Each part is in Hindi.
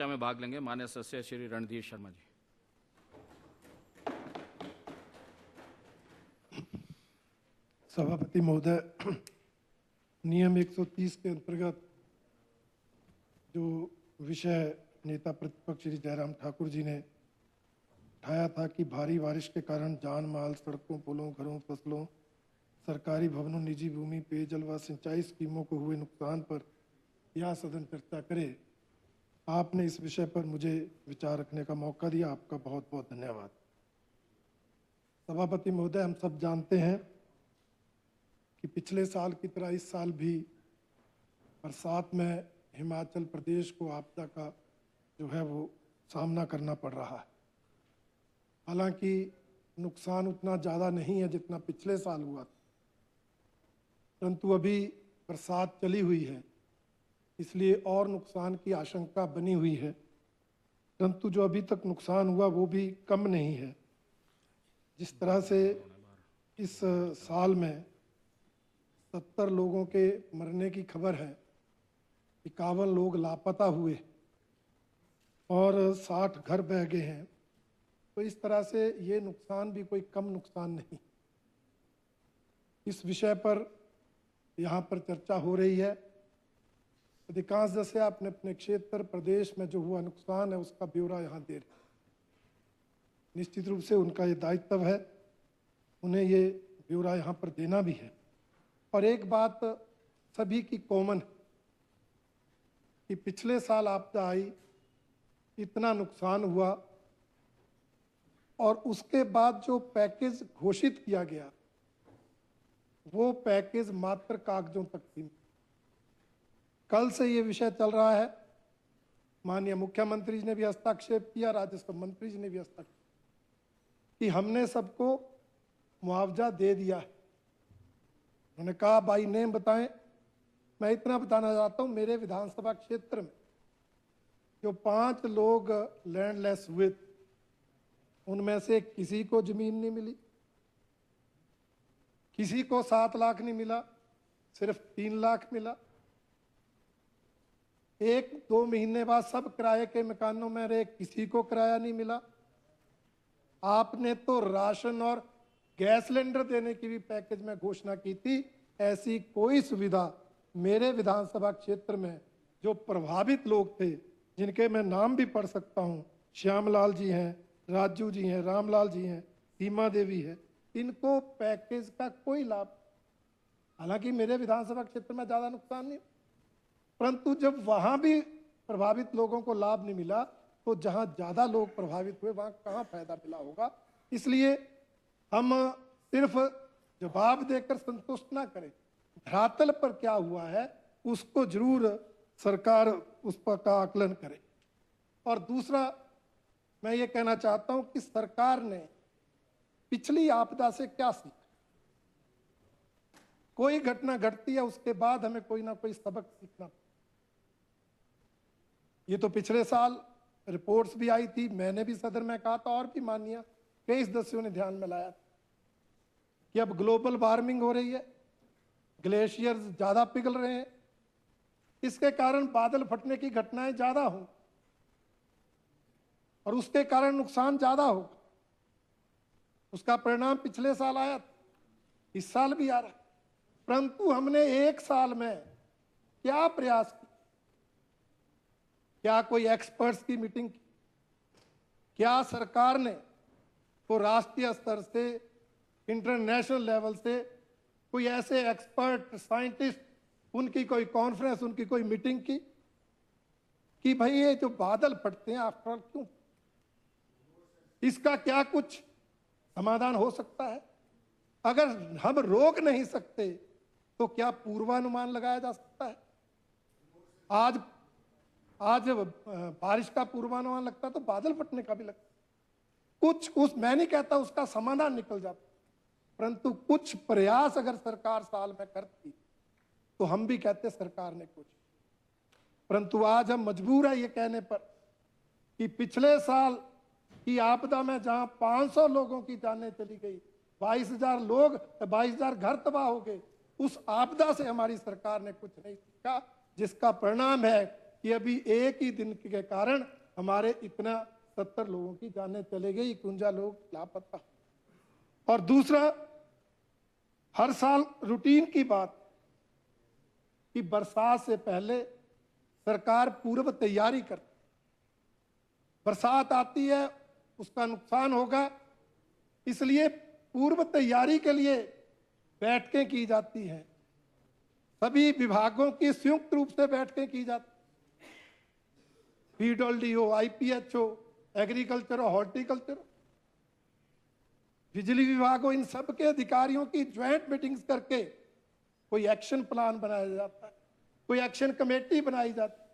में भाग लेंगे माननीय सदस्य श्री रणधीर शर्मा जी। सभापति महोदय, नियम 130 के अंतर्गत जो विषय नेता प्रतिपक्ष श्री जयराम ठाकुर जी ने उठाया था कि भारी बारिश के कारण जान माल, सड़कों, पुलों, घरों, फसलों, सरकारी भवनों, निजी भूमि, पेयजल व सिंचाई स्कीमों को हुए नुकसान पर यह सदन चर्चा करे। आपने इस विषय पर मुझे विचार रखने का मौका दिया, आपका बहुत बहुत धन्यवाद। सभापति महोदय, हम सब जानते हैं कि पिछले साल की तरह इस साल भी बरसात में हिमाचल प्रदेश को आपदा का जो है वो सामना करना पड़ रहा है। हालांकि नुकसान उतना ज़्यादा नहीं है जितना पिछले साल हुआ था, परंतु अभी बरसात चली हुई है, इसलिए और नुकसान की आशंका बनी हुई है। परंतु जो अभी तक नुकसान हुआ वो भी कम नहीं है। जिस तरह से इस साल में 70 लोगों के मरने की खबर है, 51 लोग लापता हुए और 60 घर बह गए हैं, तो इस तरह से ये नुकसान भी कोई कम नुकसान नहीं। इस विषय पर यहाँ पर चर्चा हो रही है। अधिकांश जैसे अपने अपने क्षेत्र प्रदेश में जो हुआ नुकसान है उसका ब्यौरा यहाँ दे रहे हैं। निश्चित रूप से उनका ये दायित्व है, उन्हें ये ब्यौरा यहाँ पर देना भी है। और एक बात सभी की कॉमन कि पिछले साल आपदा आई, इतना नुकसान हुआ और उसके बाद जो पैकेज घोषित किया गया वो पैकेज मात्र कागजों तक थी। कल से ये विषय चल रहा है, माननीय मुख्यमंत्री जी ने भी हस्तक्षेप किया, राजस्व मंत्री जी ने भी हस्तक्षेप कि हमने सबको मुआवजा दे दिया है। उन्होंने कहा बाई नेम बताएं। मैं इतना बताना चाहता हूं, मेरे विधानसभा क्षेत्र में जो 5 लोग लैंडलेस हुए उनमें से किसी को जमीन नहीं मिली, किसी को 7 लाख नहीं मिला, सिर्फ 3 लाख मिला। 1-2 महीने बाद सब किराए के मकानों में रहे, किसी को किराया नहीं मिला। आपने तो राशन और गैस सिलेंडर देने की भी पैकेज में घोषणा की थी। ऐसी कोई सुविधा मेरे विधानसभा क्षेत्र में जो प्रभावित लोग थे, जिनके मैं नाम भी पढ़ सकता हूं, श्यामलाल जी हैं, राजू जी हैं, रामलाल जी हैं, सीमा देवी है, इनको पैकेज का कोई लाभ। हालांकि मेरे विधानसभा क्षेत्र में ज्यादा नुकसान नहीं, परंतु जब वहां भी प्रभावित लोगों को लाभ नहीं मिला तो जहां ज्यादा लोग प्रभावित हुए वहां कहां फायदा मिला होगा। इसलिए हम सिर्फ जवाब देकर संतुष्ट ना करें, धरातल पर क्या हुआ है उसको जरूर सरकार उस पर का आकलन करे। और दूसरा मैं ये कहना चाहता हूं कि सरकार ने पिछली आपदा से क्या सीखा। कोई घटना घटती है उसके बाद हमें कोई ना कोई सबक सीखना। ये तो पिछले साल रिपोर्ट्स भी आई थी, मैंने भी सदन में कहा था और भी माननीय कई सदस्यों ने ध्यान में लाया कि अब ग्लोबल वार्मिंग हो रही है, ग्लेशियर्स ज्यादा पिघल रहे हैं, इसके कारण बादल फटने की घटनाएं ज्यादा हों और उसके कारण नुकसान ज्यादा होगा। उसका परिणाम पिछले साल आया था, इस साल भी आ रहा है। परंतु हमने एक साल में क्या प्रयास किया? क्या कोई एक्सपर्ट्स की मीटिंग की? क्या सरकार ने वो राष्ट्रीय स्तर से, इंटरनेशनल लेवल से कोई ऐसे एक्सपर्ट साइंटिस्ट, उनकी कोई कॉन्फ्रेंस, उनकी कोई मीटिंग की कि भाई ये जो बादल फटते हैं आफ्टर ऑल क्यों, इसका क्या कुछ समाधान हो सकता है? अगर हम रोक नहीं सकते तो क्या पूर्वानुमान लगाया जा सकता है? आज बारिश का पूर्वानुमान लगता तो बादल फटने का भी लगता। कुछ उस मैं नहीं कहता उसका समाधान निकल जाता, परंतु कुछ प्रयास अगर सरकार साल में करती तो हम भी कहते सरकार ने कुछ। परंतु आज हम मजबूर है ये कहने पर कि पिछले साल की आपदा में जहां 500 लोगों की जानें चली गई, 22,000 लोग, 22,000 घर तबाह हो गए, उस आपदा से हमारी सरकार ने कुछ नहीं सीखा, जिसका परिणाम है कि कि अभी एक ही दिन के कारण हमारे इतना 70 लोगों की जानें चले गई, 51 लोग लापता। और दूसरा, हर साल रूटीन की बात कि बरसात से पहले सरकार पूर्व तैयारी करती, बरसात आती है उसका नुकसान होगा, इसलिए पूर्व तैयारी के लिए बैठकें की जाती हैं, सभी विभागों की संयुक्त रूप से बैठकें की जाती, पीडब्ल्यूडी, आईपीएच, एग्रीकल्चर, हॉर्टिकल्चर, बिजली विभाग हो, इन सब के अधिकारियों की ज्वाइंट मीटिंग्स करके कोई एक्शन प्लान बनाया जाता है, कोई एक्शन कमेटी बनाई जाती है।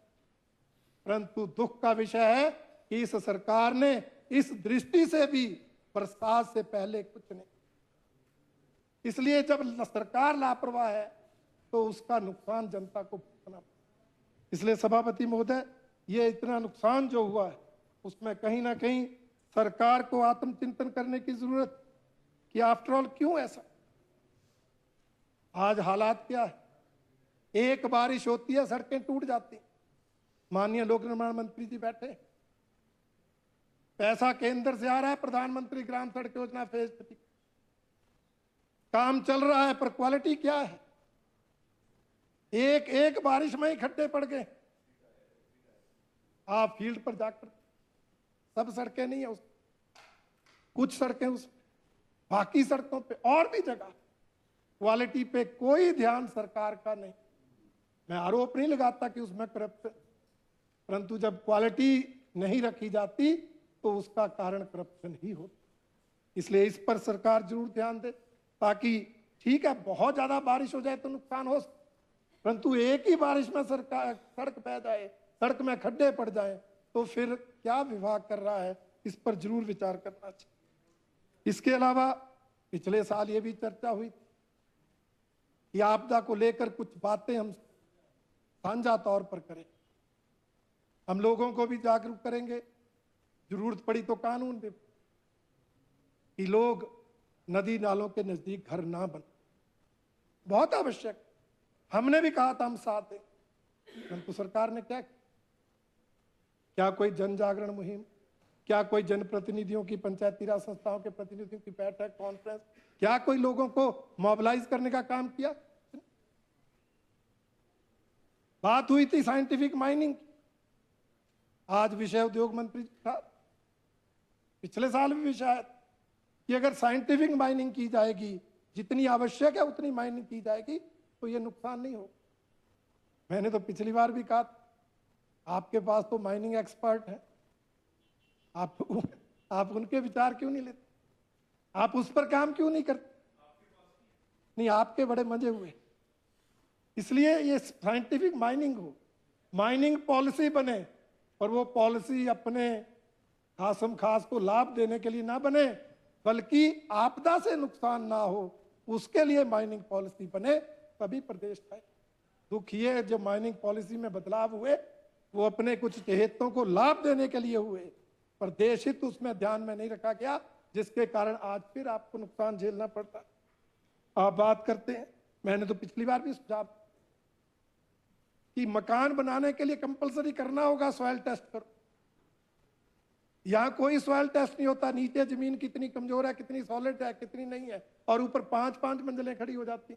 परंतु दुख का विषय है कि इस सरकार ने इस दृष्टि से भी बरसात से पहले कुछ नहीं, इसलिए जब सरकार लापरवाह है तो उसका नुकसान जनता को भुगतना पड़ता। इसलिए सभापति महोदय, ये इतना नुकसान जो हुआ है उसमें कहीं ना कहीं सरकार को आत्मचिंतन करने की जरूरत कि आफ्टर ऑल क्यों ऐसा। आज हालात क्या है, एक बारिश होती है सड़कें टूट जाती, माननीय लोक निर्माण मंत्री जी बैठे, पैसा केंद्र से आ रहा है, प्रधानमंत्री ग्राम सड़क योजना फेज 3 काम चल रहा है, पर क्वालिटी क्या है, एक एक बारिश में ही खड्डे पड़ गए। आप फील्ड पर जाकर, सब सड़कें नहीं है उस, कुछ सड़कें उस, बाकी सड़कों पे और भी जगह क्वालिटी पे कोई ध्यान सरकार का नहीं। मैं आरोप नहीं लगाता कि उसमें करप्शन, परंतु जब क्वालिटी नहीं रखी जाती तो उसका कारण करप्शन ही होता। इसलिए इस पर सरकार जरूर ध्यान दे, ताकि ठीक है बहुत ज्यादा बारिश हो जाए तो नुकसान हो, परंतु एक ही बारिश में सरकार सड़क बह जाए, सड़क में खड्डे पड़ जाए, तो फिर क्या विभाग कर रहा है, इस पर जरूर विचार करना चाहिए। इसके अलावा पिछले साल ये भी चर्चा हुई कि आपदा को लेकर कुछ बातें हम साझा तौर पर करें, हम लोगों को भी जागरूक करेंगे, जरूरत पड़ी तो कानून भी, कि लोग नदी नालों के नजदीक घर ना बने, बहुत आवश्यक। हमने भी कहा था हम साथ हैं, परंतु सरकार ने क्या कोई जन जागरण मुहिम, क्या कोई जनप्रतिनिधियों की, पंचायती राज संस्थाओं के प्रतिनिधियों की बैठक, कॉन्फ्रेंस, क्या कोई लोगों को मोबिलाइज करने का काम किया? बात हुई थी साइंटिफिक माइनिंग, आज विषय उद्योग मंत्री था, पिछले साल भी विषय कि अगर साइंटिफिक माइनिंग की जाएगी, जितनी आवश्यक है उतनी माइनिंग की जाएगी, तो ये नुकसान नहीं हो। मैंने तो पिछली बार भी कहा, आपके पास तो माइनिंग एक्सपर्ट है, आप उनके विचार क्यों नहीं लेते, आप उस पर काम क्यों नहीं करते? नहीं, आपके बड़े मजे हुए। इसलिए ये साइंटिफिक माइनिंग हो, माइनिंग पॉलिसी बने, और वो पॉलिसी अपने खासम खास को लाभ देने के लिए ना बने, बल्कि आपदा से नुकसान ना हो उसके लिए माइनिंग पॉलिसी बने, तभी प्रदेश है। दुख ये जो माइनिंग पॉलिसी में बदलाव हुए वो अपने कुछ चहेतों को लाभ देने के लिए हुए, पर देश हित उसमें ध्यान में नहीं रखा गया, जिसके कारण आज फिर आपको नुकसान झेलना पड़ता। आप बात करते हैं, मैंने तो पिछली बार भी सुझाव कि मकान बनाने के लिए कंपलसरी करना होगा सॉइल टेस्ट करो। यहां कोई सॉइल टेस्ट नहीं होता, नीचे जमीन कितनी कमजोर है, कितनी सॉलिड है, कितनी नहीं है, और ऊपर 5-5 मंजिलें खड़ी हो जाती,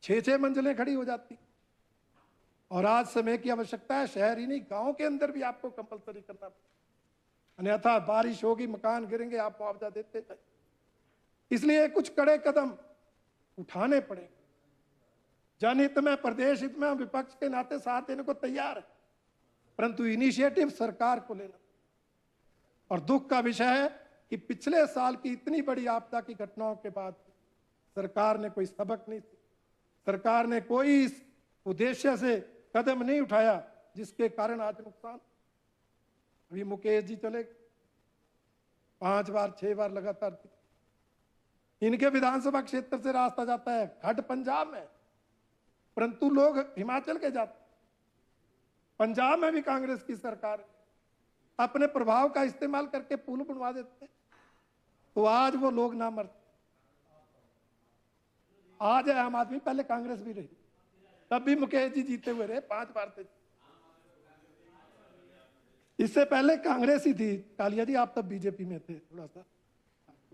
6-6 मंजिलें खड़ी हो जाती। और आज समय की आवश्यकता है, शहर ही नहीं गांव के अंदर भी आपको कंपलसरी करना पड़ेगा, अन्यथा बारिश होगी, मकान गिरेंगे, आप मुआवजा देते जाए। इसलिए कुछ कड़े कदम उठाने पड़ेंगे। जनहित में, प्रदेश हित में हम विपक्ष के नाते साथ देने को तैयार है, परंतु इनिशिएटिव सरकार को लेना। और दुख का विषय है कि पिछले साल की इतनी बड़ी आपदा की घटनाओं के बाद सरकार ने कोई सबक नहीं, सरकार ने कोई इस उद्देश्य से कदम नहीं उठाया जिसके कारण आज नुकसान। अभी मुकेश जी चले 5 बार 6 बार लगातार, इनके विधानसभा क्षेत्र से रास्ता जाता है घाट पंजाब में, परंतु लोग हिमाचल के जाते, पंजाब में भी कांग्रेस की सरकार है, अपने प्रभाव का इस्तेमाल करके पुल बनवा देते, तो आज वो लोग ना मरते। आज है आम आदमी, पहले कांग्रेस भी रही, तब भी मुकेश जी जीते हुए रहे 5 बार से। इससे पहले कांग्रेस ही थी। कालिया जी आप तब बीजेपी में थे, थोड़ा सा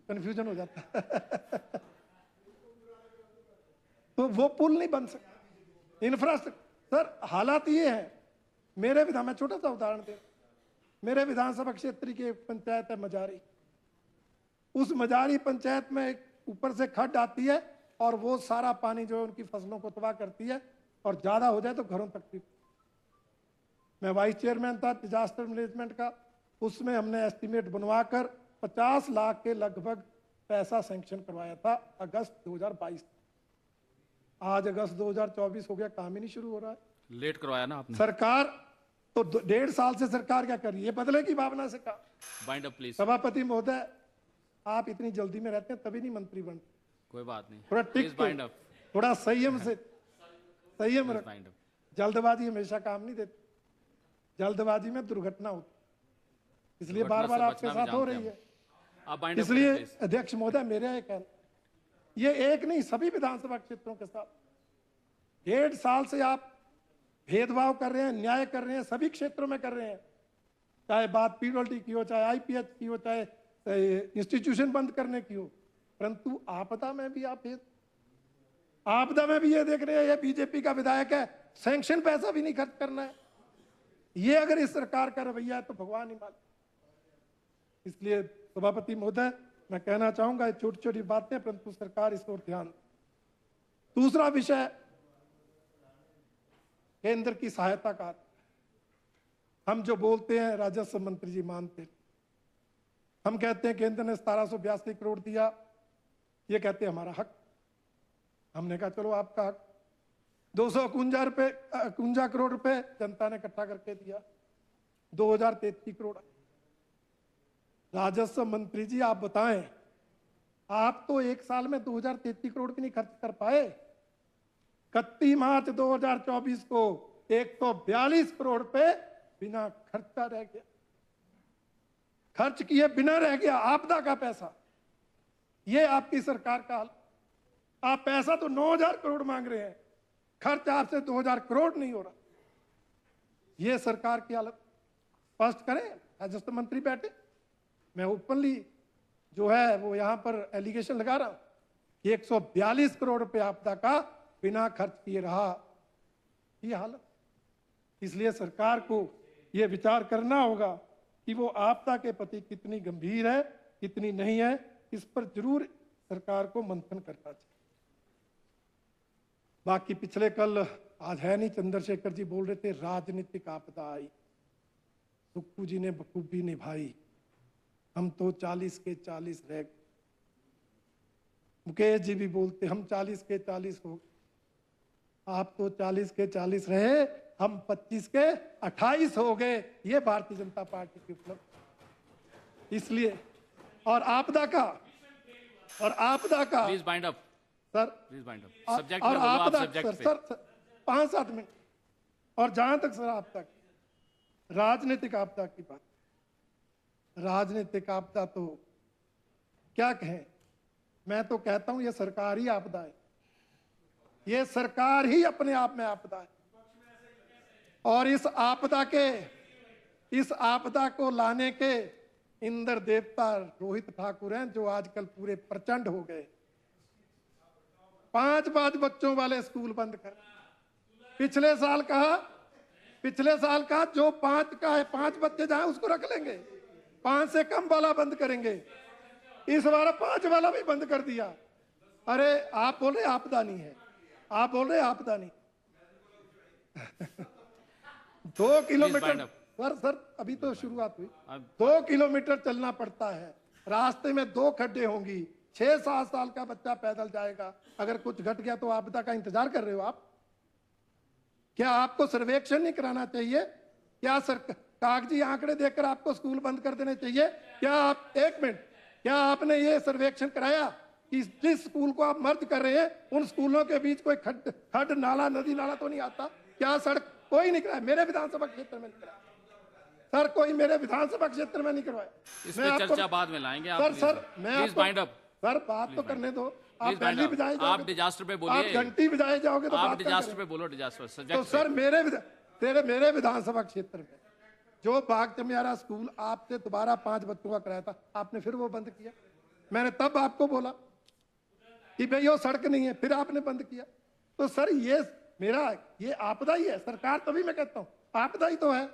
कंफ्यूजन हो जाता है। तो वो पुल नहीं बन सकता, इंफ्रास्ट्रक्चर। सर हालात ये है, मेरे विधान में छोटा सा उदाहरण दे, मेरे विधानसभा क्षेत्र की एक पंचायत है मजारी। उस मजारी पंचायत में एक ऊपर से खड्ड आती है और वो सारा पानी जो है उनकी फसलों को तबाह करती है, और ज्यादा हो जाए तो घरों तक भी। मैं वाइस चेयरमैन था डिजास्टर मैनेजमेंट का, उसमें हमने एस्टीमेट बनवाकर 50 लाख के लगभग पैसा सैंक्शन करवाया था अगस्त 2022। आज अगस्त 2024 हो गया, काम ही नहीं शुरू हो रहा है। लेट करवाया ना आपने। सरकार तो 1.5 साल से सरकार क्या कर रही है, बदले की भावना से कहा। Bind up please. सभापति महोदय, आप इतनी जल्दी में रहते हैं तभी नहीं मंत्री बनते। कोई बात नहीं, थोड़ा प्लीज बाइंड अप। थोड़ा संयम से, संयम रख। Bind up. जल्दबाजी हमेशा काम नहीं देती, जल्दबाजी में दुर्घटना होती, इसलिए बार बार आपके साथ हो रही है। आप बाइंड अप इसलिए करें, please। अध्यक्ष महोदय मेरा एक है, ये एक नहीं सभी विधानसभा क्षेत्रों के साथ 1.5 साल से आप भेदभाव कर रहे हैं, न्याय कर रहे हैं, सभी क्षेत्रों में कर रहे हैं। चाहे बात पीडब्ल्यूडी की हो, चाहे आईपीएच की हो, चाहे इंस्टीट्यूशन बंद करने की हो, परंतु आपदा में भी आप आपदा में भी ये देख रहे हैं, ये बीजेपी का विधायक है, सैंक्शन पैसा भी नहीं खर्च करना है। ये अगर इस सरकार का रवैया है तो भगवान ही मालिक। इसलिए सभापति महोदय मैं कहना चाहूंगा, ये छोटी छोटी बातें, परंतु सरकार इस ओर ध्यान। दूसरा विषय केंद्र की सहायता का। हम जो बोलते हैं राजस्व मंत्री जी मानते, हम कहते हैं केंद्र ने 1782 करोड़ दिया, ये कहते हैं हमारा हक। हमने कहा चलो आपका हक। 251 करोड़ रुपए जनता ने इकट्ठा करके दिया, 2033 करोड़। राजस्व मंत्री जी आप बताएं, आप तो एक साल में 2033 करोड़ भी नहीं खर्च कर पाए। 31 मार्च 2024 को 142 करोड़ रुपए बिना खर्चा रह गया, खर्च किए बिना रह गया, आपदा का पैसा। ये आपकी सरकार का हाल। आप पैसा तो 9000 करोड़ मांग रहे हैं, खर्च आपसे 2000 करोड़ नहीं हो रहा। ये सरकार की हालत स्पष्ट करें। राजस्व मंत्री बैठे, मैं ओपनली जो है वो यहां पर एलिगेशन लगा रहा हूं, 142 करोड़ रुपए आपदा का बिना खर्च किए रहा। ये हालत। इसलिए सरकार को यह विचार करना होगा कि वो आपदा के प्रति कितनी गंभीर है, कितनी नहीं है। इस पर जरूर सरकार को मंथन करना चाहिए। बाकी पिछले कल, आज है नहीं, चंद्रशेखर जी बोल रहे थे राजनीतिक आपदा आई, सुक्खू जी ने बखूबी निभाई, हम तो 40 के 40 रह गए। मुकेश जी भी बोलते हम 40 के 40 हो, आप तो 40 के 40 रहे, हम 25 के 28 हो गए। ये भारतीय जनता पार्टी की उपलब्धि। इसलिए और आपदा का please bind up sir, please bind up. Subject और में बोलो, आप आपदा सब्जेक्ट पे। Sir 5-7 minute. और जहां तक सर आपदा की राजनीतिक आपदा की बात, राजनीतिक आपदा तो क्या कहें, मैं तो कहता हूं ये सरकारी आपदा है। ये सरकार ही अपने आप में आपदा है। और इस आपदा को लाने के इंद्र देवता रोहित ठाकुर हैं, जो आजकल पूरे प्रचंड हो गए। 5 बच्चों वाले स्कूल बंद कर। पिछले साल कहा जो 5 का है, 5 बच्चे जाए उसको रख लेंगे, 5 से कम वाला बंद करेंगे। इस बार 5 वाला भी बंद कर दिया। अरे आप बोल रहे आपदा नहीं है, आप बोल रहे आपदा नहीं। 2 किलोमीटर सर अभी तो शुरुआत हुई। 2 किलोमीटर चलना पड़ता है, रास्ते में 2 खड्डे होंगी, 6-7 साल का बच्चा पैदल जाएगा। अगर कुछ घट गया तो आपदा का इंतजार कर रहे हो आप? क्या आपको सर्वेक्षण नहीं कराना चाहिए? क्या कागजी आंकड़े देखकर आपको स्कूल बंद कर देने चाहिए? क्या आप, एक मिनट, क्या आपने ये सर्वेक्षण कराया कि जिस स्कूल को आप मर्ज कर रहे हैं उन स्कूलों के बीच कोई खड्ड नाला, नदी नाला तो नहीं आता? क्या सड़क कोई नहीं कराया? मेरे विधानसभा क्षेत्र में नहीं कराया सर, कोई मेरे विधानसभा क्षेत्र में नहीं करवाया। इस पे चर्चा बाद में लाएंगे। सर मैं प्लीज बाइंड अप। सर बात तो करने दो। आप पहली बजाए जाओगे, आप डिजास्टर पे बोलिए, आप घंटी बजाए जाओगे तो आप बात डिजास्टर पे बोलो। डिजास्टर तो सर मेरे विधानसभा क्षेत्र में जो बाग चमियारा स्कूल आपसे दोबारा 5 बच्चों का कराया था, आपने फिर वो बंद किया। मैंने तब आपको बोला कि भाई वो सड़क नहीं है, फिर आपने बंद किया। तो सर ये आपदा ही है। सरकार तभी मैं कहता हूं आपदा ही तो है।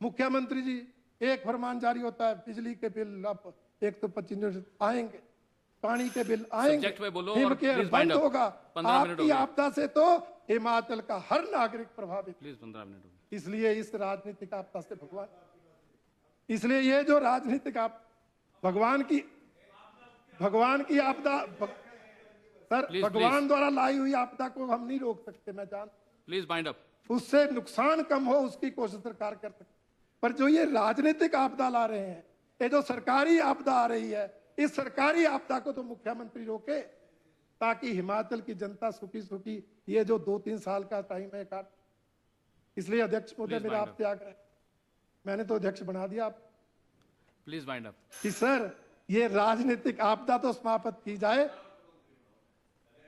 मुख्यमंत्री जी एक फरमान जारी होता है, बिजली के बिल अब 125 यूनिट आएंगे, पानी के बिल आएंगे, सब्जेक्ट पे बोलो हिम और केयर प्लीज बंद वाइंड अप। होगा। 15 मिनट हो आपकी गए, आपदा से तो हिमाचल का हर नागरिक प्रभावित। प्लीज 15 मिनट हो गए। इसलिए इस राजनीतिक आपदा से भगवान, इसलिए ये जो राजनीतिक भगवान की आपदा सर, Please, भगवान द्वारा लाई हुई आपदा को हम नहीं रोक सकते, मैं जान, प्लीज वाइंड अप। उससे नुकसान कम हो उसकी कोशिश सरकार कर सकती, पर जो ये राजनीतिक आपदा ला रहे हैं, ये जो सरकारी आपदा आ रही है, इस सरकारी आपदा को तो मुख्यमंत्री रोके, ताकि हिमाचल की जनता सुखी सुखी ये जो 2-3 साल का टाइम है काट। इसलिए अध्यक्ष महोदय Please मेरा wind up. आपसे आग्रह है, मैंने तो अध्यक्ष बना दिया आप प्लीज वाइंड अप। कि सर ये राजनीतिक आपदा तो समाप्त की जाए,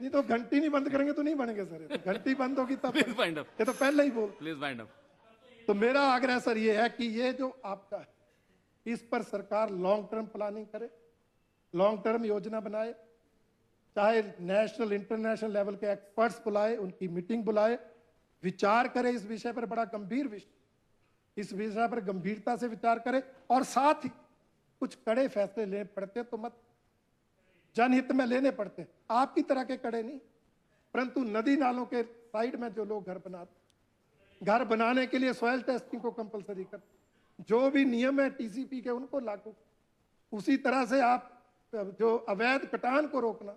नहीं तो घंटी नहीं बंद करेंगे तो नहीं बनेंगे सर। ये तो घंटी बंद होगी तब, प्लीज वाइंड अप। ये तो पहले ही बोल। Please wind up. तो मेरा आग्रह सर ये है कि ये जो आपका है, इस पर सरकार लॉन्ग टर्म प्लानिंग करे, लॉन्ग टर्म योजना बनाए, चाहे नेशनल इंटरनेशनल लेवल के एक्सपर्ट्स बुलाए, उनकी मीटिंग बुलाए, विचार करे इस विषय पर, बड़ा गंभीर विषय, इस विषय पर गंभीरता से विचार करे, और साथ ही कुछ कड़े फैसले लेने पड़ते तो मत जनहित में लेने पड़ते, आपकी तरह के कड़े नहीं, परंतु नदी नालों के साइड में जो लोग घर बनाते, घर बनाने के लिए सॉइल टेस्टिंग को कंपलसरी कर, जो भी नियम है टीसीपी के उनको लागू, उसी तरह से आप जो अवैध कटान को रोकना,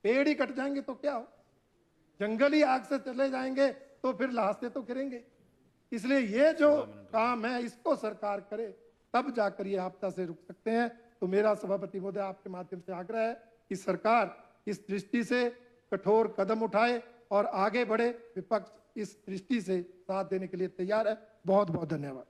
पेड़ ही कट जाएंगे तो क्या हो, जंगल ही आग से चले जाएंगे तो फिर लाशें तो गिरेंगे। इसलिए ये जो काम है इसको सरकार करे, तब जाकर ये आपदा से रुक सकते हैं। तो मेरा सभापति महोदय आपके माध्यम से आग्रह है कि सरकार इस दृष्टि से कठोर कदम उठाए और आगे बढ़े। विपक्ष इस दृष्टि से साथ देने के लिए तैयार है। बहुत बहुत धन्यवाद।